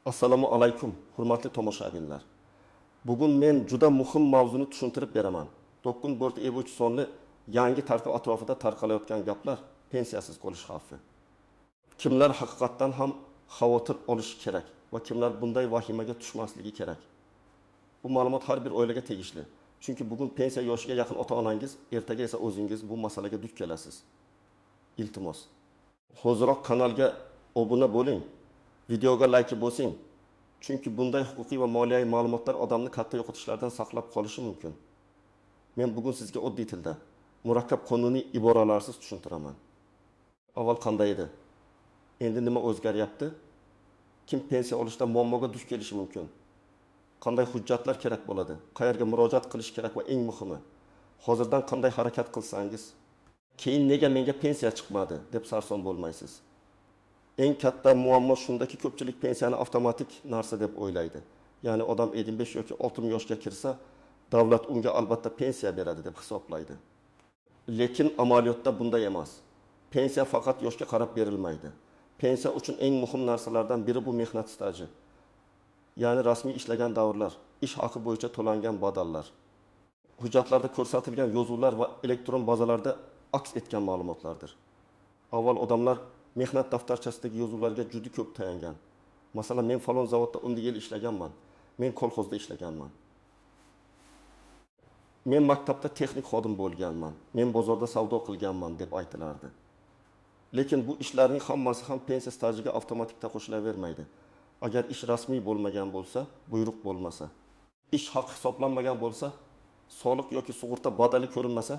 Assalomu alaykum, hurmatli tomoshabinlar. Bugun men juda muhim mavzuni tushuntirib beraman. To'qin bo'rt evoch sonli yangi tartib atrofida tarqalayotgan gaplar pensiyasiz qolish xavfi. Kimlar haqiqatdan ham xavotir olishi kerak va kimlar bunday vahimaga tushmasligi kerak. Bu ma'lumot har bir oilaga tegishli. Chunki bugun pensiya yoshiga yaqin ota-onangiz, ertaga esa o'zingiz bu masalaga duch kelasiz. Iltimos, hoziroq kanalga obuna bo'ling. Videoga like bosing. Chunki bunday huquqiy va moliyaviy ma'lumotlar odamni katta yo'qotishlardan saqlab qolishi mumkin. Men bugun sizga oddiy tilda, murakkab qonuniy iboralarsiz tushuntiraman. Avval qanday edi? Endi nima o'zgaryapti? Kim pensiya olishda muammoga duch kelishi mumkin? Qanday hujjatlar kerak bo'ladi? Qayerga murojaat qilish kerak va eng muhimi, hozirdan qanday harakat qilsangiz, keyin nega menga pensiya chiqmadi deb sarson bo'lmaysiz. Eng katta muammo shundaki, ko'pchilik pensiyani avtomatik narsa deb o'ylaydi. Ya'ni odam 55 yoki 60 yoshga kirsa, davlat unga albatta pensiya beradi deb hisoblaydi. Lekin amaliyotda bunday emas. Pensiya faqat yoshga qarab berilmaydi. Pensiya uchun eng muhim narsalardan biri bu mehnat staji. Ya'ni rasmiy ishlagan davrlar, ish haqi bo'yicha to'langan badallar, hujjatlarda ko'rsatilgan yozuvlar va elektron bazalarda aks etgan ma'lumotlardir. Avval odamlar mehnat daftarchasidagi yozuvlarga juda ko'p tayangan. Masalan, men falon zavodda 10 yil ishlaganman. Men kolxozda ishlaganman. Men maktabda texnik xodim bo'lganman. Men bozorda savdo qilganman deb aytilardi. Lekin bu ishlarning hammasi ham pensiya stajiga avtomatikda qo'shilavermaydi. Agar ish rasmiy bo'lmagan bo'lsa, buyruq bo'lmasa, ish haq hisoblanmagan bo'lsa, soliq yoki sug'urta badali ko'rinmasa,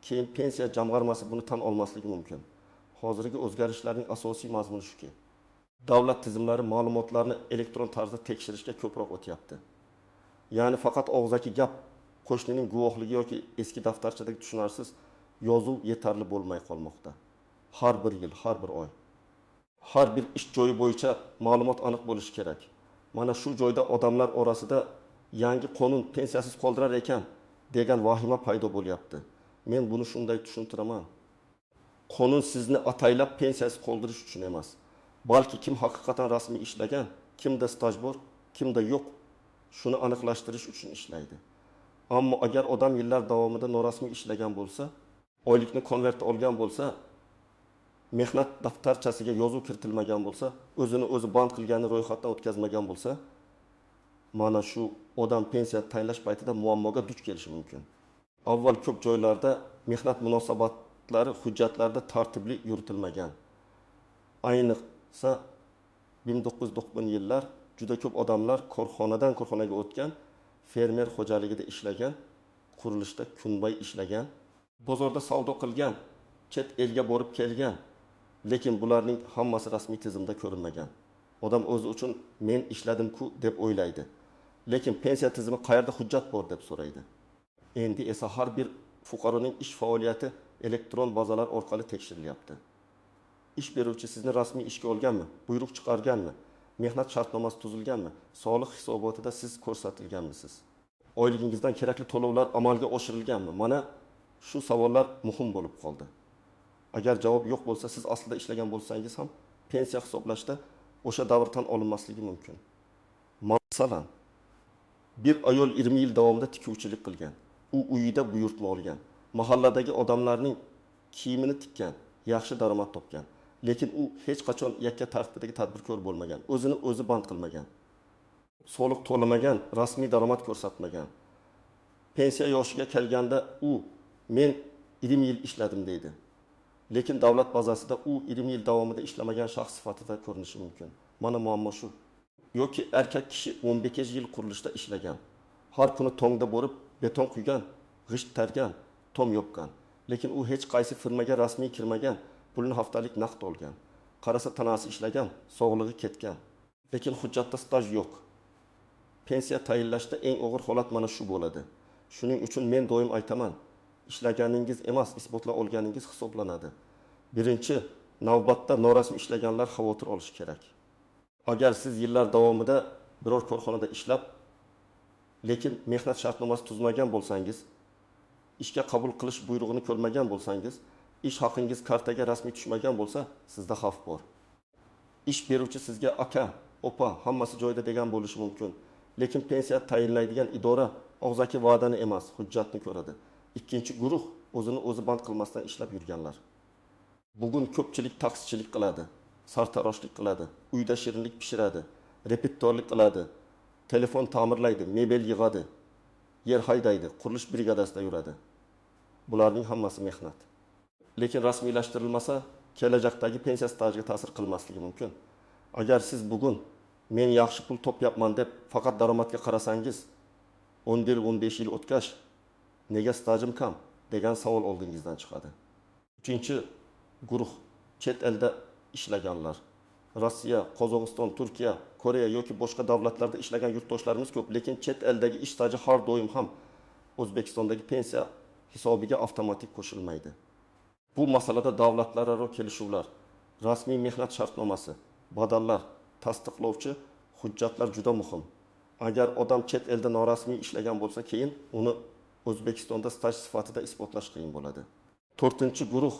keyin pensiya jamg'armasi buni tan olmasligi mumkin. Hozirgi o'zgarishlarning asosiy mazmuni shuki, davlat tizimlari ma'lumotlarni elektron tarzda tekshirishga ko'proq o'tyapti. Ya'ni faqat og'zaki gap, qo'shnining guvohligi yoki eski daftarchadagi tushunarsiz yozuv yetarli bo'lmay qolmoqda. Har bir yil, har bir oy, har bir ish joyi bo'yicha ma'lumot aniq bo'lishi kerak. Mana shu joyda odamlar orasida yangi qonun pensiyasiz qoldirar ekan degan vahima paydo bo'lyapti. Men buni shunday tushuntiraman. Qonun sizni ataylab pensiyasiz qoldirish uchun emas, balki kim haqiqatan rasmiy ishlagan, kimda staj bor, kimda yo'q, shuni aniqlashtirish uchun ishlaydi. Ammo agar odam yillar davomida norasmiy ishlagan bo'lsa, oylikni konvert olgan bo'lsa, mehnat daftarchasiga yozuv kiritilmagan bo'lsa, o'zini o'zi band qilgani ro'yxatdan o'tkazmagan bo'lsa, mana shu odam pensiya tayinlash paytida muammoga duch kelishi mumkin. Avval ko'p joylarda mehnat munosabatlari hujjatlarda tartibli yuritilmagan. Ayniqsa 1990 yillar juda ko'p odamlar korxonadan korxonaga o'tgan, fermer xo'jaligida ishlagan, qurilishda kunbay ishlagan, bozorda savdo qilgan, chet elga borib kelgan. Lekin bularning hammasi rasmiy tizimda ko'rinmagan. Odam o'zi uchun men ishladim-ku deb o'ylaydi. Lekin pensiya tizimi qayerda hujjat bor deb so'raydi. Endi esa har bir fuqaroning ish faoliyati elektron bazalar orqali tekshirilyapti. Ish beruvchi sizni rasmiy ishga olganmi? Buyruq chiqarganmi? Mehnat shartnomasi tuzilganmi? Soliq hisobotida siz ko'rsatilganmisiz? Oyligingizdan kerakli to'lovlar amalga oshirilganmi? Mana shu savollar muhim bo'lib qoldi. Agar javob yo'q bo'lsa, siz aslida ishlagan bo'lsangiz ham pensiya hisoblashda o'sha davrdan olinmasligi mumkin. Masalan, bir ayol 20 yil davomida tikuvchilik qilgan. U uyida buyurtma olgan. Mahalladagi odamlarning kiyimini tikkan, yaxshi daromad topgan. Lekin u hech qachon yakka tartibdagi tadbirkor bo'lmagan, o'zini o'zi band qilmagan, soliq to'lamagan, rasmiy daromad ko'rsatmagan. Pensiya yoshiga kelganda u men 20 yil ishladim deydi. Lekin davlat bazasida u 20 yil davomida ishlamagan shaxs sifatida ko'rinishi mumkin. Mana muammo shu. Yoki erkak kishi 15 yil qurilishda ishlagan. Har kuni tongda borib beton quygan, g'isht targan, tom yopgan. Lekin u hech qaysi firmaga rasmiy kirmagan, pulni haftalik naqd olgan. Qarasa tanasi ishlagan, sog'lig'i ketgan. Lekin hujjatda staj yo'q. Pensiya tayinlashda eng og'ir holat mana shu bo'ladi. Shuning uchun men doim aytaman, ishlaganingiz emas, isbotlab olganingiz hisoblanadi. Birinchi navbatda norasmiy ishlaganlar xavotir olishi kerak. Agar siz yillar davomida biror korxonada ishlab, lekin mehnat shartnomasi tuzmagan bo'lsangiz, ishga qabul qilish buyrug'ini ko'rmagan bo'lsangiz, ish haqingiz kartaga rasmiy tushmagan bo'lsa, sizda xavf bor. Ish beruvchi sizga aka, opa, hammasi joyida degan bo'lishi mumkin. Lekin pensiya tayinlaydigan idora og'zaki va'dani emas, hujjatni ko'radi. Ikkinchi guruh o'zini o'zi band qilmasdan ishlab yurganlar. Bugun ko'pchilik taksichilik qiladi, sartaroshlik qiladi, uyda shirinlik pishiradi, repetitorlik qiladi, telefon ta'mirlaydi, mebel yig'adi, yer haydaydi, qurilish brigadasida yuradi. Bularning hammasi mehnat. Lekin rasmiylashtirilmasa, kelajakdagi pensiya stajiga ta'sir qilmasligi mumkin. Agar siz bugun men yaxshi pul topyapman deb faqat daromadga qarasangiz, 10-15 yil o'tgach, nega stajim kam degan savol oldingizdan chiqadi. Uchinchi guruh chet elda ishlaganlar. Rossiya, Qozog'iston, Turkiya, Koreya yoki boshqa davlatlarda ishlagan yurtdoshlarimiz ko'p, lekin chet eldagi ish staji har doim ham O'zbekistondagi pensiya hisobiga avtomatik qo'shilmaydi. Bu masalada davlatlararo kelishuvlar, rasmiy mehnat shartnomasi, badallar, tasdiqlovchi hujjatlar juda muhim. Agar odam chet elda norasmiy ishlagan bo'lsa, keyin uni O'zbekistonda staj sifatida isbotlash qiyin bo'ladi. 4-guruh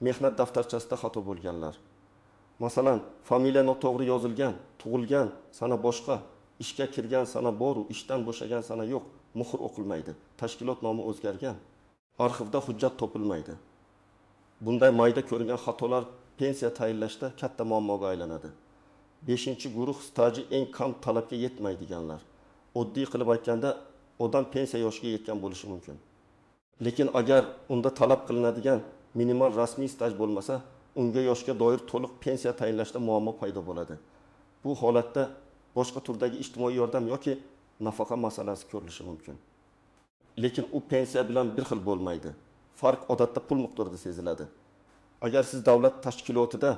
mehnat daftarchasida xato bo'lganlar. Masalan, familiya noto'g'ri yozilgan, tug'ilgan sana boshqa, ishga kirgan sana bor, ishdan bo'shagan sana yo'q, muhr o'qilmaydi, tashkilot nomi o'zgargan, arxivda hujjat topilmaydi. Bunday mayda ko'ringan xatolar pensiya tayinlashda katta muammoga aylanadi. 5-guruh staji eng kam talabga yetmaydiganlar. Oddiy qilib aytganda, odam pensiya yoshiga yetgan bo'lishi mumkin. Lekin agar unda talab qilinadigan minimal rasmiy staj bo'lmasa, unga yoshga doir to'liq pensiya tayinlashda muammo paydo bo'ladi. Bu holatda boshqa turdagi ijtimoiy yordam yoki nafaqa masalasi ko'rilishi mumkin. Lekin u pensiya bilan bir xil bo'lmaydi. Farq odatda pul miqdorida seziladi. Agar siz davlat tashkilotida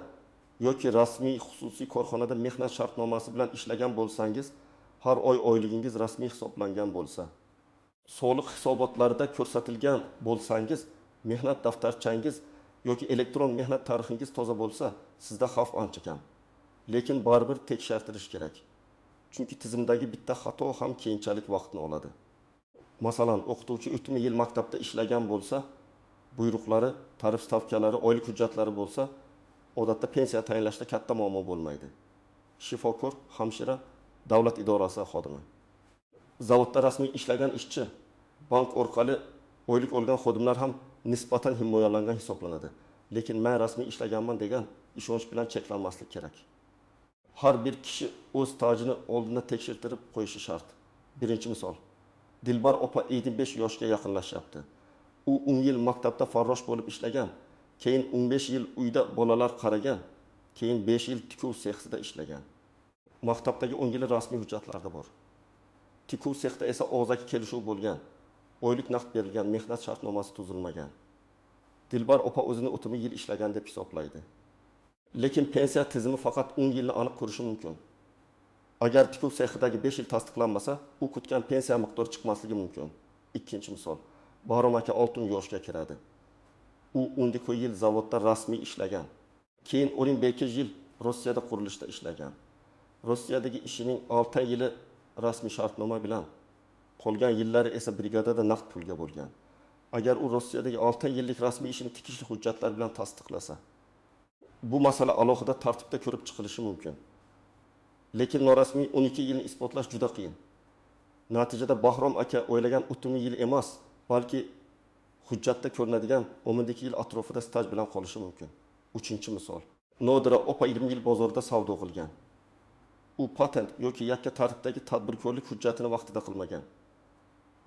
yoki rasmiy xususiy korxonada mehnat shartnomasi bilan ishlagan bo'lsangiz, har oy oyligingiz rasmiy hisoblangan bo'lsa, soliq hisobotlarida ko'rsatilgan bo'lsangiz, mehnat daftarchangiz yoki elektron mehnat tarixingiz toza bo'lsa, sizda xavf ancha kam. Lekin baribir tekshirdirish kerak. Chunki tizimdagi bitta xato ham keyinchalik vaqtni oladi. Masalan, o'qituvchi o'tgan yil maktabda ishlagan bo'lsa, buyruqlari, tarif stavkalari, oylik hujjatlari bo'lsa, odatda pensiya tayinlashda katta muammo bo'lmaydi. Shifokor, hamshira, davlat idorasi xodimi. Zavodda rasmiy ishlagan ishchi, bank orqali oylik olgan xodimlar ham nisbatan himoyalangan hisoblanadi. Lekin men rasmiy ishlaganman degan ishonch bilan cheklanmaslik kerak. Har bir kishi o'z stajini oldindan tekshirtirib qo'yishi shart. Birinchi misol. Dilbar opa 55 yoshga yaqinlashyapti. U 10 yil maktabda farrosh bo'lib ishlagan, keyin 15 yil uyda bolalar qaragan, keyin 5 yil tikuv sexida ishlagan. Maktabdagi 10 yil rasmiy hujjatlarda bor. Tikuv sexda esa og'zaki kelishuv bo'lgan, oylik naqd berilgan, mehnat shartnomasi tuzilmagan. Dilbar opa o'zini 30 yil ishlagan deb hisoblaydi. Lekin pensiya tizimi faqat 10 yilni aniq ko'rishi mumkin. Agar tikuv sexidagi 5 yil tasdiqlanmasa, u kutgan pensiya miqdori chiqmasligi mumkin. Ikkinchi misol. Bahrom aka 6 yoshga kiradi. U 12 yil zavodda rasmiy ishlagan. Keyin 12 yil Rossiyada qurilishda ishlagan. Rossiyadagi ishining 6 yili rasmiy shartnoma bilan, qolgan yillari esa brigadada naqd pulga bo'lgan. Agar u Rossiyadagi 6 yillik rasmiy ishini tikishli hujjatlar bilan tasdiqlasa, bu masala alohida tartibda ko'rib chiqilishi mumkin. Lekin norasmiy 12 yilni isbotlash juda qiyin. Natijada Bahrom aka o'ylagan 30 yil emas, balki hujjatda ko'rinadigan 12 yil atrofida staj bilan qolishi mumkin. 3-misol. Nodira opa 20 yil bozorda savdo qilgan. U patent yoki yakka tartibdagi tadbirkorlik hujjatini vaqtida qilmagan.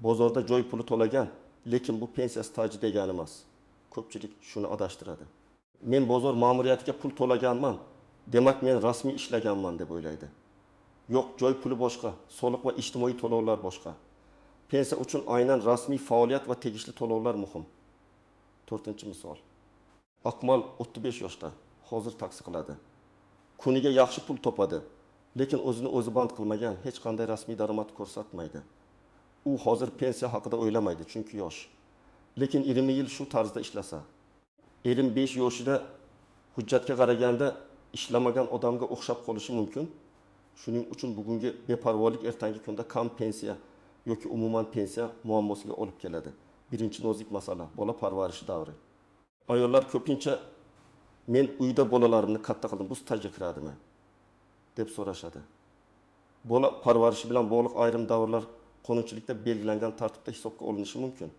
Bozorda joy puli to'lagan, lekin bu pensiya staji degani emas. Ko'pchilik shuni adashtiradi. Men bozor ma'muriyatiga pul to'laganman, demak men rasmiy ishlaganman deb o'ylaydi. Yo'q, joy puli boshqa, soliq va ijtimoiy to'lovlar boshqa. Pensiya uchun aynan rasmiy faoliyat va tegishli to'lovlar muhim. 4-misol. Aqmal 35 yoshda, hozir taksi qiladi. Kuniga yaxshi pul topadi, lekin o'zini o'zi band qilmagan, hech qanday rasmiy daromad ko'rsatmaydi. U hozir pensiya haqida o'ylamaydi, chunki yosh. Lekin 20 yil shu tarzda ishlasa, 25 yoshida hujjatga qaraganda ishlamagan odamga o'xshab qolishi mumkin. Shuning uchun bugungi beparvolik ertangi kunda kam pensiya yoki umuman pensiya muammosiga olib keladi. Birinchi nozik masala bola parvarishi davri. Ayollar ko'pincha men uyda bolalarimni katta qildim, bu stajga kiradimi deb so'rashadi. bola parvarishi bilan bog'liq ayrim davrlar qonunchilikda belgilangan tartibda hisobga olinishi mumkin.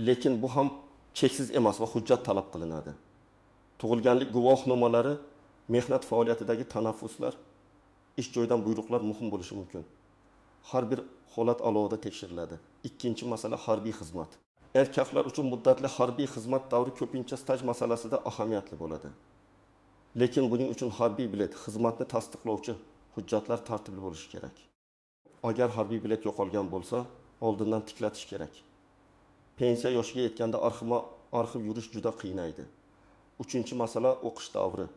Lekin bu ham cheksiz emas va hujjat talab qilinadi. Tug'ilganlik guvohnomalari, mehnat faoliyatidagi tanaffuslar, ish joyidan buyruqlar muhim bo'lishi mumkin. Har bir holat alohida tekshiriladi. Ikkinchi masala harbiy xizmat. Erkaklar uchun muddatli harbiy xizmat davri ko'pincha staj masalasida ahamiyatli bo'ladi. Lekin buning uchun harbiy bilet, xizmatni tasdiqlovchi hujjatlar tartibli bo'lishi kerak. Agar harbiy bilet yo'qolgan bo'lsa, oldindan tiklatish kerak. Pensiya yoshiga yetganda arxiv yurish juda qiynaydi. Uchinchi masala o'qish davri.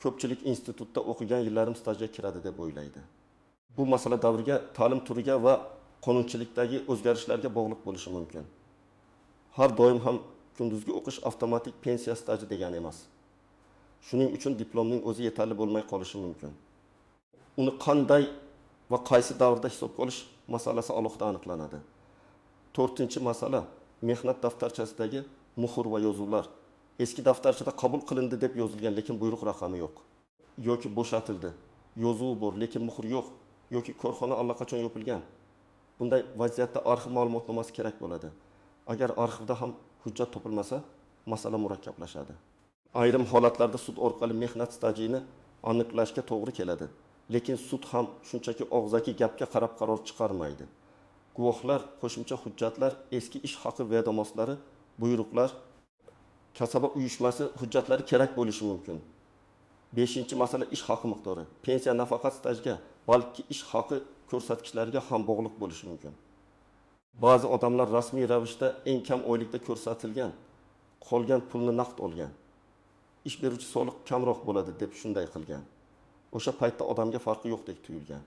Ko'pchilik institutda o'qigan yillarim stajga kiradi deb o'ylaydi. Bu masala davriga, ta'lim turiga va qonunchilikdagi o'zgarishlarga bog'liq bo'lishi mumkin. Har doim ham kunduzgi o'qish avtomatik pensiya staji degani emas. Shuning uchun diplomning o'zi yetarli bo'lmay qolishi mumkin. Uni qanday va qaysi davrda hisobga olish masalasi alohida aniqlanadi. 4-masala mehnat daftarchasidagi muhr va yozuvlar. Eski daftarchada qabul qilindi deb yozilgan, lekin buyruq raqami yo'q. Yoki bo'shatildi. Yozuv bor, lekin muhr yo'q. Yoki korxona allaqachon yopilgan. Bunday vaziyatda arxiv ma'lumotnomasi kerak bo'ladi. Agar arxivda ham hujjat topilmasa, masala murakkablashadi. Ayrim holatlarda sud orqali mehnat stajini aniqlashga to'g'ri keladi. Lekin sud ham shunchaki og'zaki gapga qarab qaror chiqarmaydi. Guvohlar, qo'shimcha hujjatlar, eski ish haqi vedomoslari, buyruqlar, kasaba uyushmasi hujjatlari kerak bo'lishi mumkin. 5-masala ish haqi miqdori. Pensiya nafaqat stajga, balki ish haqi ko'rsatkichlariga ham bog'liq bo'lishi mumkin. Ba'zi odamlar rasmiy ravishda eng kam oylikda ko'rsatilgan, qolgan pulni naqd olgan. Ish beruvchi soliq kamroq bo'ladi deb shunday qilgan. O'sha paytda odamga farqi yo'qdek tuyulgan.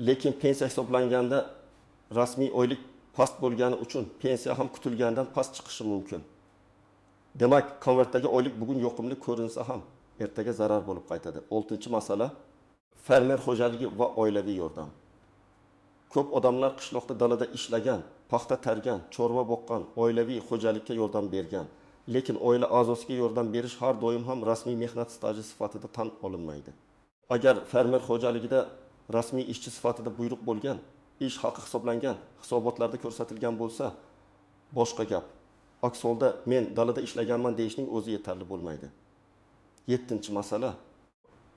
Lekin pensiya hisoblanganda rasmiy oylik past bo'lgani uchun pensiya ham kutilgandan past chiqishi mumkin. Demak, konvertdagi oylik bugun yoqimli ko'rinsa ham ertaga zarar bo'lib qaytadi. 6-masala fermer xo'jaligi va oilaviy yordam. Ko'p odamlar qishloqda dalada ishlagan, paxta tergan, chorva boqqan, oilaviy xo'jalikka yordam bergan. Lekin oila a'zosiga yordam berish har doim ham rasmiy mehnat staji sifatida tan olinmaydi. Agar fermer xo'jaligida rasmiy ishchi sifatida buyruq bo'lgan, ish haqi hisoblangan, hisobotlarda ko'rsatilgan bo'lsa, boshqa gap. Aks holda men dalada ishlaganman deyishning o'zi yetarli bo'lmaydi. 7-masala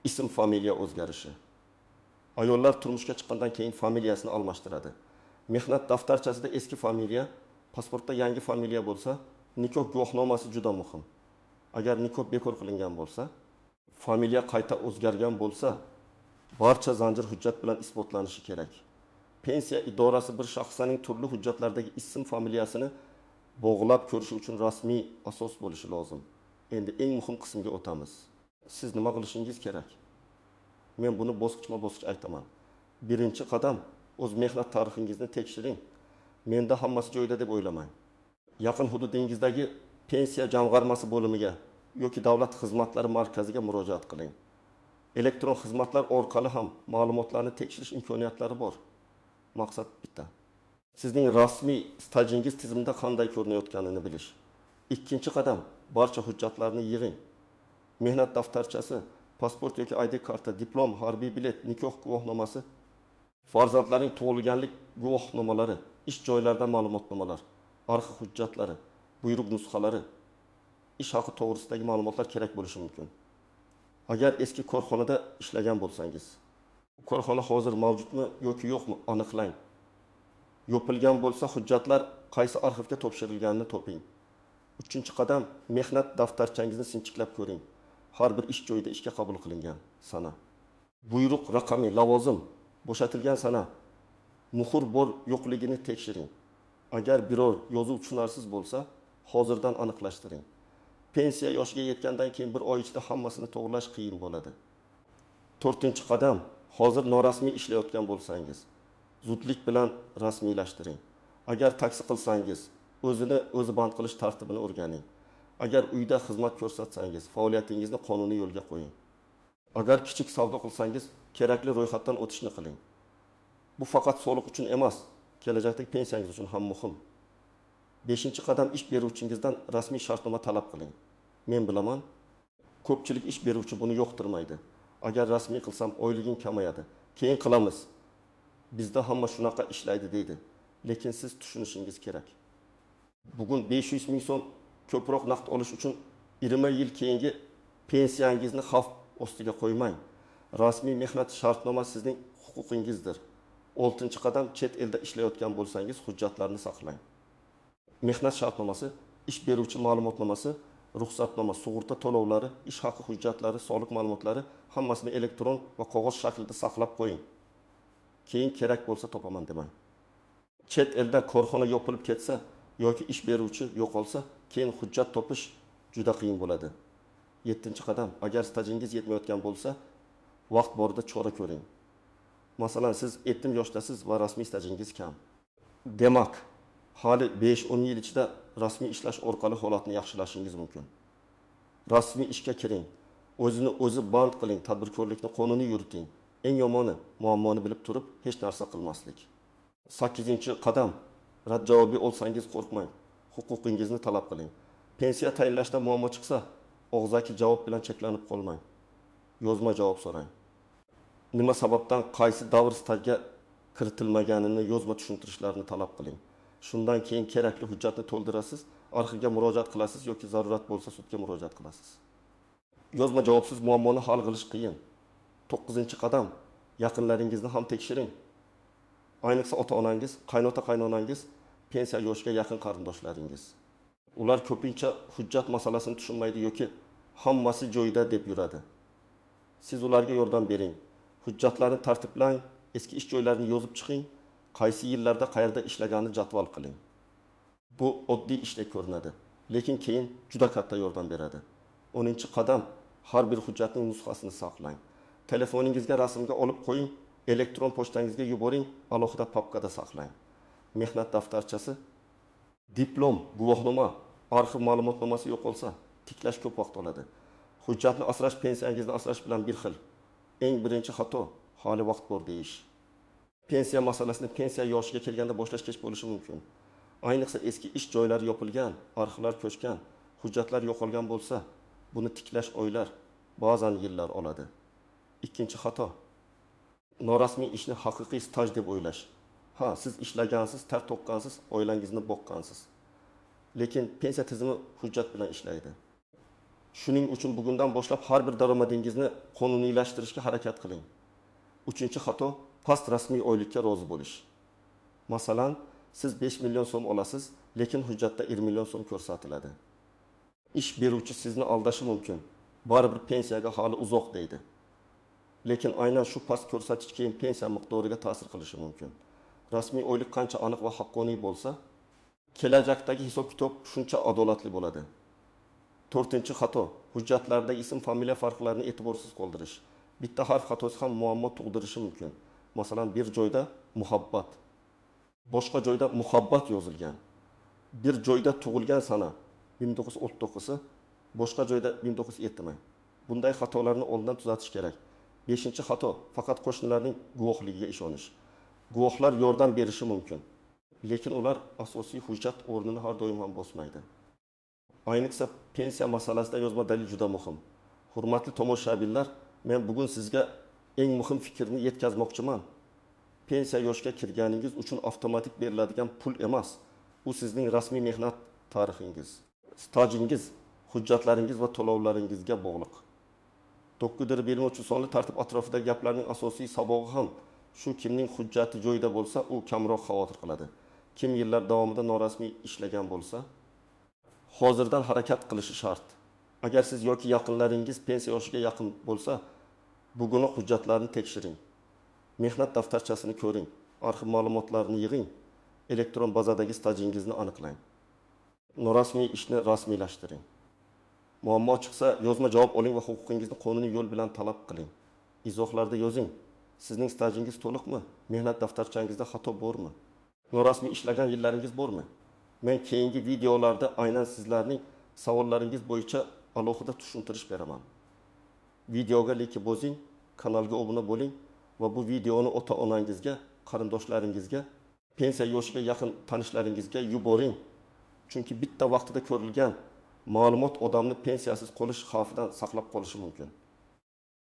ism familiya o'zgarishi. Ayollar turmushga chiqqandan keyin familiyasini almashtiradi. Mehnat daftarchasida eski familiya, pasportda yangi familiya bo'lsa, nikoh guvohnomasi juda muhim. Agar nikoh bekor qilingan bo'lsa, familiya qayta o'zgargan bo'lsa, barcha zanjir hujjat bilan isbotlanishi kerak. Pensiya idorasi bir shaxsning turli hujjatlardagi ism familiyasini bog'lab ko'rishi uchun rasmiy asos bo'lishi lozim. Endi eng muhim qismga o'tamiz. Siz nima qilishingiz kerak? Men buni bosqichma-bosqich aytaman. Birinchi qadam, o'z mehnat tarixingizni tekshiring. Menda hammasi joyida deb o'ylamang. Yaqin hududingizdagi pensiya jamg'armasi bo'limiga yoki davlat xizmatlari markaziga murojaat qiling. Elektron xizmatlar orqali ham ma'lumotlarni tekshirish imkoniyatlari bor. Maqsad bitta. Sizning rasmiy stajingiz tizimida qanday ko'rinayotganini bilish. Ikkinchi qadam, barcha hujjatlarni yig'ing. Mehnat daftarchasi, pasport yoki ID karta, diplom, harbiy bilet, nikoh guvohnomasi, farzandlarning tug'ilganlik guvohnomalari, ish joylaridan ma'lumotnomalar, arxiv hujjatlari, buyruq nusxalari, ish haqi to'g'risidagi ma'lumotlar kerak bo'lishi mumkin. Agar eski korxonada ishlagan bo'lsangiz, korxona hozir mavjudmi yoki yo'qmi aniqlang. Yopilgan bo'lsa hujjatlar qaysi arxivga topshirilganini toping. 3-qadam, mehnat daftarchangizni sinchiklab ko'ring. Har bir ish joyida ishga qabul qilingan sana. Buyruq raqami, lavozim, bo'shatilgan sana, muhr bor yo'qligini tekshiring. Agar biror yozuv tushunarsiz bo'lsa, hozirdan aniqlashtiring. Pensiya yoshiga yetgandan keyin bir oy ichida hammasini to'g'rilash qiyin bo'ladi. 4-qadam, hozir norasmiy ishlayotgan bo'lsangiz, zudlik bilan rasmiylashtiring. Agar taksi qilsangiz, o'zi band qilish tartibini o'rganing. Agar uyda xizmat ko'rsatsangiz, faoliyatingizni qonuniy yo'lga qo'ying. Agar kichik savdo qilsangiz, kerakli ro'yxatdan o'tishni qiling. Bu faqat soliq uchun emas, kelajakdagi pensiyangiz uchun ham muhim. 5-qadam, ish beruvchingizdan rasmiy shartnoma talab qiling. Men bilaman, ko'pchilik ish beruvchi buni yo'qtirmaydi. Agar rasmiy qilsam, oyliging kamayadi. Keyin qilamiz. Bizda hamma shunaqa ishlaydi deydi. Lekin siz tushunishingiz kerak. Bugun 500 ming so'm ko'proq naqd olish uchun 20 yil keyingi pensiyangizni xavf ostiga qo'ymang. Rasmiy mehnat shartnomasi sizning huquqingizdir. 6-qadam chet elda ishlayotgan bo'lsangiz, hujjatlarni saqlang. Mehnat shartnomasi, ish beruvchi ma'lumotnomasi, ruxsatnoma, sug'urta to'lovlari, ish haqi hujjatlari, soliq ma'lumotlari hammasini elektron va qog'oz shaklida saqlab qo'ying. Keyin kerak bo'lsa topaman demang. Chet elda korxona yopilib ketsa yoki ish beruvchi yo'qolsa, keyin hujjat topish juda qiyin bo'ladi. 7-qadam, agar stajingiz yetmayotgan bo'lsa, vaqt borida chora ko'ring. Masalan, siz 70 yoshdasiz va rasmiy stajingiz kam. Demak, hali 5-10 yil ichida rasmiy ishlash orqali holatni yaxshilashingiz mumkin. Rasmiy ishga kiring. O'zini o'zi band qiling, tadbirkorlikni qonuniy yuriting. Eng yomoni muammoni bilib turib hech narsa qilmaslik. 8-qadam, rad javobi olsangiz qo'rqmang. Huquqingizni talab qiling. Pensiya tayinlashda muammo chiqsa, og'zaki javob bilan cheklanib qolmang. Yozma javob so'rang. Nima sababdan qaysi davr stajga kiritilmaganini yozma tushuntirishlarini talab qiling. Shundan keyin kerakli hujjatni to'ldirasiz, arxivga murojaat qilasiz yoki zarurat bo'lsa sudga murojaat qilasiz. Yozma javobsiz muammoni hal qilish qiyin. 9-qadam, yaqinlaringizni ham tekshiring. Ayniqsa ota-onangiz, qaynota-qaynonangiz, pensiya yoshiga yaqin qarindoshlaringiz. Ular ko'pincha hujjat masalasini tushunmaydi yoki hammasi joyida deb yuradi. Siz ularga yordam bering. Hujjatlarni tartiblang, eski ish joylarini yozib chiqing, qaysi yillarda qayerda ishlaganini jadval qiling. Bu oddiy ishdek ko'rinadi, lekin keyin juda katta yordam beradi. 10-qadam, har bir hujjatning nusxasini saqlang. Telefoningizga rasmga olib qo'ying, elektron pochtangizga yuboring, alohida papkada saqlang. Mehnat daftarchasi, diplom, guvohnoma, arxiv ma'lumotnomasi yo'qolsa, tiklash ko'p vaqt oladi. Hujjatni asrash pensiyangizni asrash bilan bir xil. Eng birinchi xato hali vaqt bor deyish. Pensiya masalasini pensiya yoshiga kelganda boshlash kech bo'lishi mumkin. Ayniqsa eski ish joylari yopilgan, arxivlar ko'chgan, hujjatlar yo'qolgan bo'lsa, buni tiklash oylar, ba'zan yillar oladi. Ikkinchi xato, norasmiy ishni haqiqiy staj deb o'ylash. Ha, siz ishlagansiz, ter to'kkansiz, oilangizni boqqansiz. Lekin pensiya tizimi hujjat bilan ishlaydi. Shuning uchun bugundan boshlab har bir daromadingizni qonuniylashtirishga harakat qiling. 3-xato, past rasmiy oylikka rozi bo'lish. Masalan, siz 5 million so'm olasiz, lekin hujjatda 20 million so'm ko'rsatiladi. Ish beruvchi sizni aldashi mumkin. Baribir pensiyaga hali uzoq deydi. Lekin aynan shu past ko'rsatkich keyin pensiya miqdoriga ta'sir qilishi mumkin. Rasmiy oylik qancha aniq va haqqoniy bo'lsa, kelajakdagi hisob-kitob shuncha adolatli bo'ladi. 4-xato, hujjatlardagi ism familiya farqlarini e'tiborsiz qoldirish. Bitta harf xatosi ham muammo tug'dirishi mumkin. Masalan, bir joyda muhabbat, boshqa joyda muhabbat yozilgan. Bir joyda tug'ilgan sana 1939, boshqa joyda 1970. Bunday xatolarni oldindan tuzatish kerak. 5-xato, faqat qo'shnilarning guvohligiga ishonish. Guvohlar yordam berishi mumkin, lekin ular asosiy hujjat o'rnini har doim ham bosmaydi. Ayniqsa pensiya masalasida yozma dalil juda muhim. Hurmatli tomoshabinlar, men bugun sizga eng muhim fikrni yetkazmoqchiman. Pensiya yoshiga kirganingiz uchun avtomatik beriladigan pul emas. U sizning rasmiy mehnat tarixingiz, stajingiz, hujjatlaringiz va to'lovlaringizga bog'liq. Dokudir bermoqchi sonli tartib atrofidagi gaplarning asosiy sabog'i ham shu: kimning hujjati joyida bo'lsa, u kamroq xavotir qiladi. Kim yillar davomida norasmiy ishlagan bo'lsa, hozirdan harakat qilishi shart. Agar siz yoki yaqinlaringiz pensiya yoshiga yaqin bo'lsa, bugunoq hujjatlarni tekshiring. Mehnat daftarchasini ko'ring, arxiv ma'lumotlarini yig'ing, elektron bazadagi stajingizni aniqlang. Norasmiy ishni rasmiylashtiring. Muammo chiqsa, yozma javob oling va huquqingizni qonuniy yo'l bilan talab qiling. Izohlarda yozing. Sizning stajingiz to'liqmi? Mehnat daftarchangizda xato bormi? Norasmiy ishlagan yillaringiz bormi? Men keyingi videolarda aynan sizlarning savollaringiz bo'yicha alohida tushuntirish beraman. Videoga like bosing, kanalga obuna bo'ling va bu videoni ota-onangizga, qarindoshlaringizga, pensiya yoshiga yaqin tanishlaringizga yuboring. Chunki bitta vaqtida ko'rilgan ma'lumot odamni pensiyasiz qolish xavfidan saqlab qolishi mumkin.